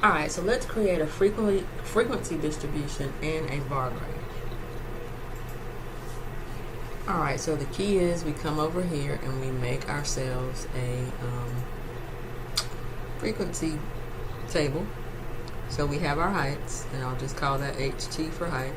Alright, so let's create a frequency distribution and a bar graph. Alright, so the key is we come over here and we make ourselves a frequency table. So we have our heights, and I'll just call that HT for height.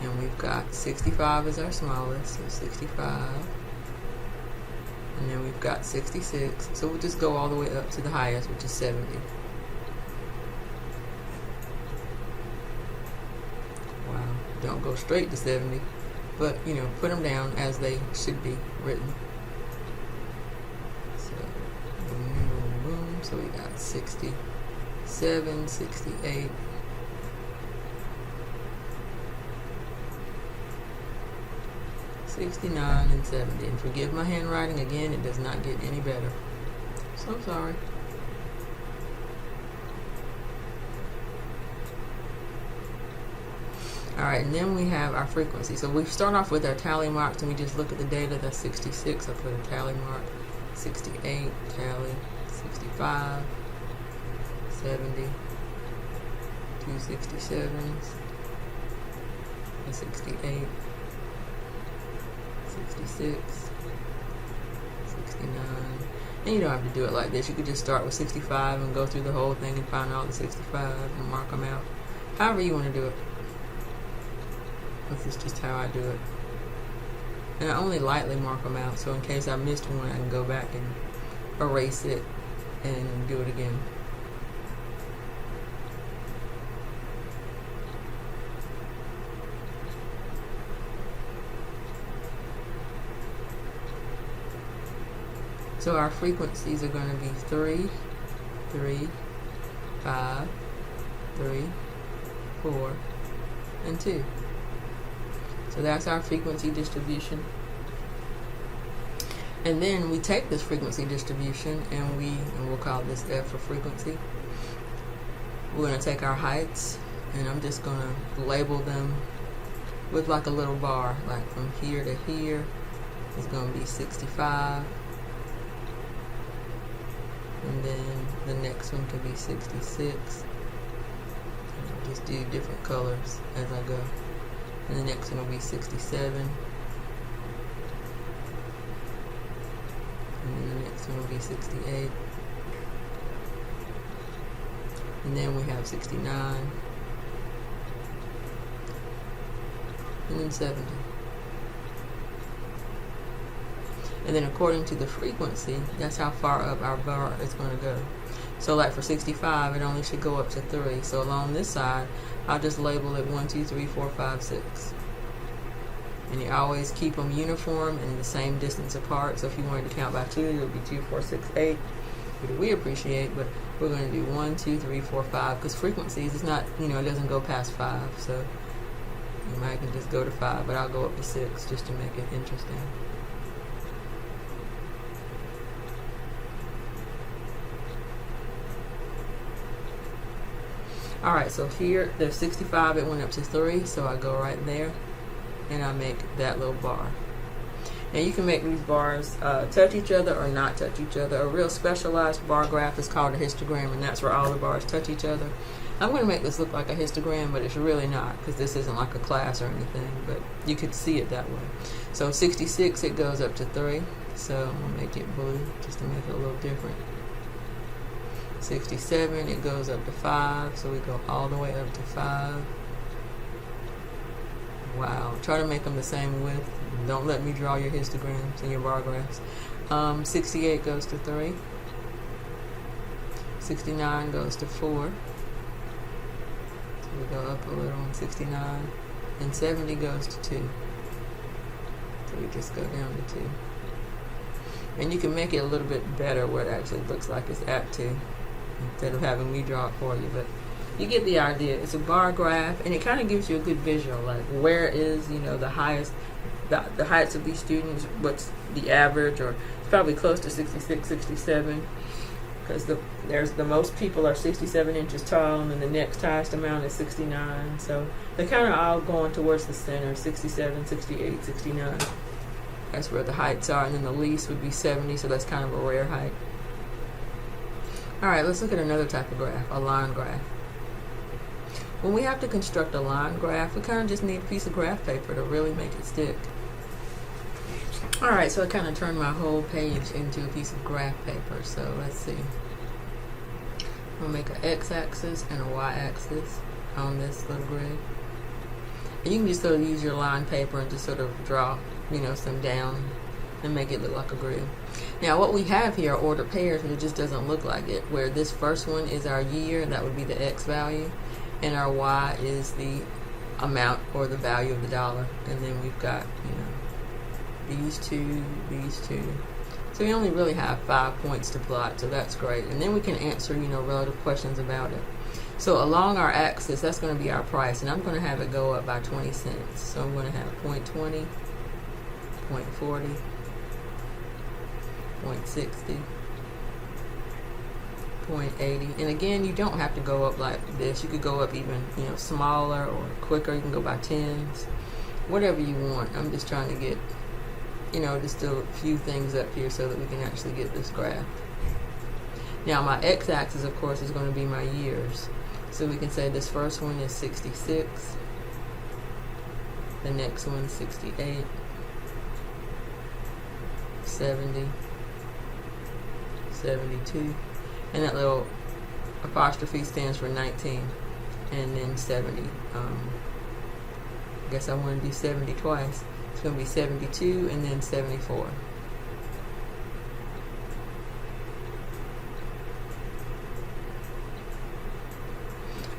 And we've got 65 as our smallest, so 65. And then we've got 66. So we'll just go all the way up to the highest, which is 70. Wow, don't go straight to 70, but you know, put them down as they should be written. So, boom, boom, boom. So we got 67, 68. 69 and 70. And forgive my handwriting again, it does not get any better. So sorry. Alright, and then we have our frequency. So we start off with our tally marks and we just look at the data. That's 66. I put a tally mark. 68, tally. 65, 70, 2 67s, 68. 66, 69, and you don't have to do it like this. You could just start with 65 and go through the whole thing and find all the 65 and mark them out. However you want to do it. This is just how I do it. And I only lightly mark them out, so in case I missed one, I can go back and erase it and do it again. So our frequencies are going to be 3, 3, 5, 3, 4, and 2. So that's our frequency distribution. And then we take this frequency distribution and we'll call this F for frequency. We're going to take our heights, and I'm just going to label them with like a little bar, like from here to here is going to be 65. And then the next one could be 66. And I'll just do different colors as I go. And the next one will be 67. And then the next one will be 68. And then we have 69. And then 70. And then according to the frequency, that's how far up our bar is going to go. So like for 65, it only should go up to 3. So along this side, I'll just label it 1, 2, 3, 4, 5, 6. And you always keep them uniform and the same distance apart. So if you wanted to count by 2, it would be 2, 4, 6, 8. Which we appreciate, but we're going to do 1, 2, 3, 4, 5. Because frequencies, it's not, you know, it doesn't go past 5. So you might can just go to 5, but I'll go up to 6 just to make it interesting. Alright, so here there's 65, it went up to 3, so I go right there and I make that little bar. And you can make these bars touch each other or not touch each other. A real specialized bar graph is called a histogram, and that's where all the bars touch each other. I'm going to make this look like a histogram, but it's really not, because this isn't like a class or anything, but you could see it that way. So 66, it goes up to 3, so I'm going to make it blue just to make it a little different. 67, it goes up to 5, so we go all the way up to 5. Wow, try to make them the same width. Don't let me draw your histograms and your bar graphs. 68 goes to 3. 69 goes to 4. So we go up a little on 69. And 70 goes to 2. So we just go down to 2. And you can make it a little bit better where it actually looks like it's at 2. Instead of having me draw it for you, but you get the idea. It's a bar graph, and it kind of gives you a good visual, like where is, you know, the highest, the heights of these students, what's the average, or it's probably close to 66, 67, because the most people are 67 inches tall, and then the next highest amount is 69, so they're kind of all going towards the center, 67, 68, 69. That's where the heights are, and then the least would be 70, so that's kind of a rare height. All right, let's look at another type of graph, a line graph. When we have to construct a line graph, we kind of just need a piece of graph paper to really make it stick. All right, so I kind of turned my whole page into a piece of graph paper. So let's see. We'll make an x-axis and a y-axis on this little grid. And you can just sort of use your line paper and just sort of draw, some down and make it look like a grid. Now what we have here are ordered pairs, but it just doesn't look like it, where this first one is our year, and that would be the x value, and our y is the amount or the value of the dollar. And then we've got, these two. So we only really have 5 points to plot, so that's great. And then we can answer, relative questions about it. So along our axis, that's going to be our price, and I'm going to have it go up by 20 cents. So I'm going to have 0.20, 0.40, 0.60, 0.80. And again, you don't have to go up like this. You could go up even, smaller or quicker. You can go by tens, whatever you want. I'm just trying to get, just a few things up here so that we can actually get this graph. Now my x-axis, of course, is going to be my years. So we can say this first one is 66, the next one 68, 70, 72, and that little apostrophe stands for 19, and then 70. I guess I want to do 70 twice. It's going to be 72 and then 74.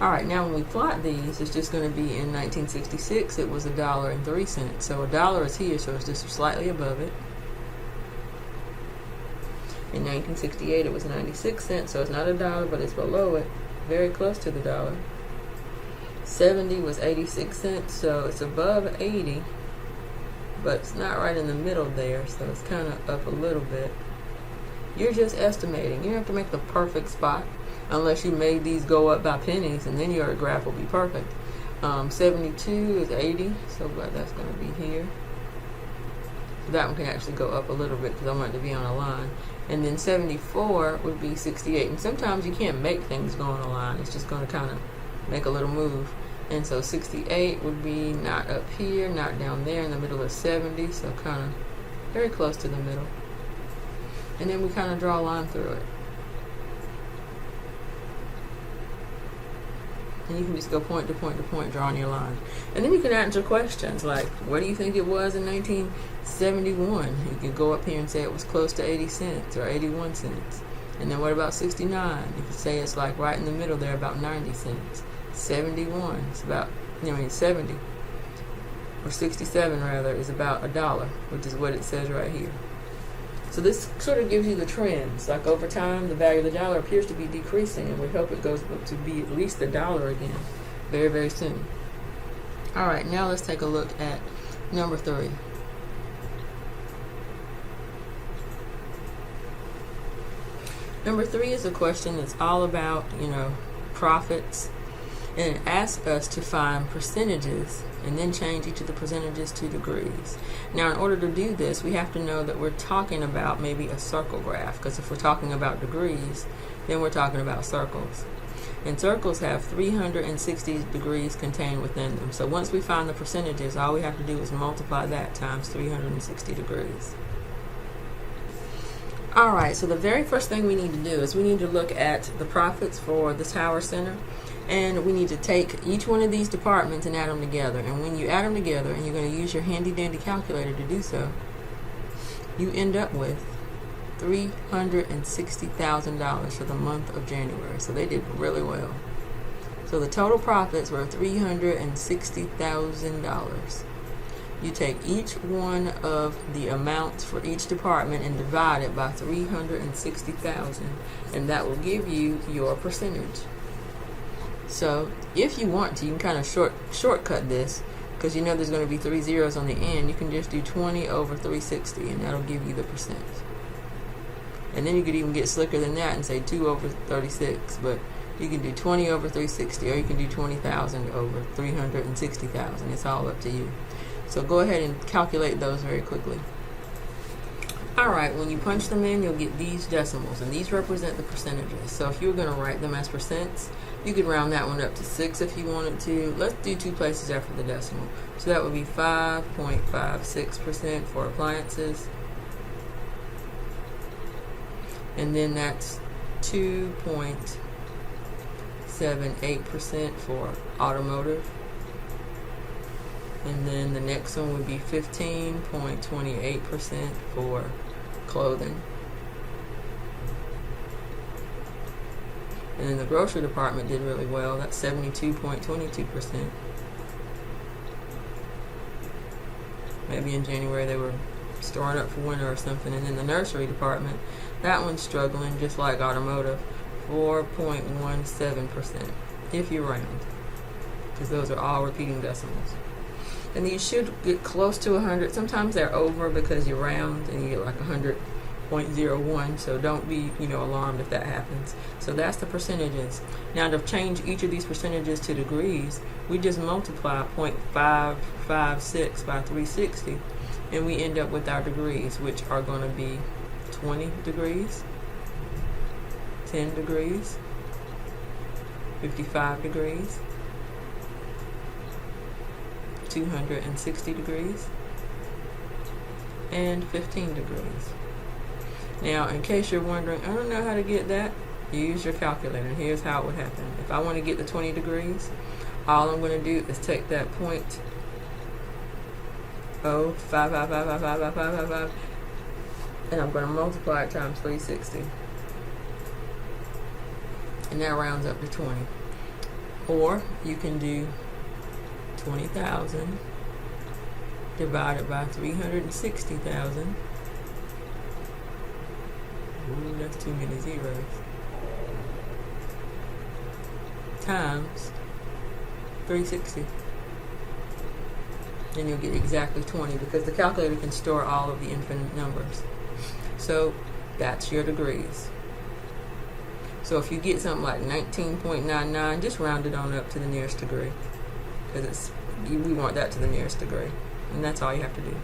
Alright, now when we plot these, it's just going to be in 1966, it was $1.03. So $1 is here, so it's just slightly above it. In 1968, it was 96 cents, so it's not $1, but it's below it, very close to the dollar. 70 was 86 cents, so it's above 80, but it's not right in the middle there, so it's kind of up a little bit. You're just estimating. You don't have to make the perfect spot unless you made these go up by pennies, and then your graph will be perfect. 72 is 80, so that's going to be here. So that one can actually go up a little bit because I want it to be on a line. And then 74 would be 68. And sometimes you can't make things go on a line. It's just going to kind of make a little move. And so 68 would be not up here, not down there, in the middle of 70, so kind of very close to the middle. And then we kind of draw a line through it. And you can just go point to point to point drawing your line. And then you can answer questions like, what do you think it was in 1971? You can go up here and say it was close to 80 cents or 81 cents. And then what about 69? You can say it's like right in the middle there, about 90 cents. 71, it's about, 70, or 67 rather, is about $1, which is what it says right here. So this sort of gives you the trends. Like over time, the value of the dollar appears to be decreasing, and we hope it goes up to be at least $1 again very, very soon. All right, now let's take a look at number 3. Number 3 is a question that's all about, profits, and it asks us to find percentages and then change each of the percentages to degrees. Now, in order to do this, we have to know that we're talking about maybe a circle graph, because if we're talking about degrees, then we're talking about circles. And circles have 360 degrees contained within them. So once we find the percentages, all we have to do is multiply that times 360 degrees. Alright, so the very first thing we need to do is we need to look at the profits for the Tower Center. And we need to take each one of these departments and add them together. And when you add them together, and you're going to use your handy dandy calculator to do so, you end up with $360,000 for the month of January. So they did really well. So the total profits were $360,000. You take each one of the amounts for each department and divide it by 360,000, and that will give you your percentage. So if you want to, you can kind of shortcut this, because there's going to be 3 zeros on the end. You can just do 20 over 360, and that'll give you the percent. And then you could even get slicker than that and say 2 over 36, but you can do 20 over 360, or you can do 20,000 over 360,000. It's all up to you. So go ahead and calculate those very quickly. Alright, when you punch them in, you'll get these decimals, and these represent the percentages. So if you were going to write them as percents, you could round that one up to 6 if you wanted to. Let's do 2 places after the decimal. So that would be 5.56% for appliances. And then that's 2.78% for automotive. And then the next one would be 15.28% for clothing. And then the grocery department did really well. That's 72.22%. Maybe in January they were storing up for winter or something. And then the nursery department, that one's struggling just like automotive, 4.17% if you round, because those are all repeating decimals. And you should get close to 100. Sometimes they're over because you round and you get like 100.01. So don't be, alarmed if that happens. So that's the percentages. Now to change each of these percentages to degrees, we just multiply 0.556 by 360, and we end up with our degrees, which are going to be 20 degrees, 10 degrees, 55 degrees, 260 degrees, and 15 degrees. Now, in case you're wondering, I don't know how to get that, you use your calculator. Here's how it would happen. If I want to get the 20 degrees, all I'm going to do is take that 0.05555555, and I'm going to multiply it times 360. And that rounds up to 20. Or you can do 20,000 divided by 360,000. Ooh, that's too many zeros. Times 360. Then you'll get exactly 20, because the calculator can store all of the infinite numbers. So that's your degrees. So if you get something like 19.99, just round it on up to the nearest degree, because we want that to the nearest degree, and that's all you have to do.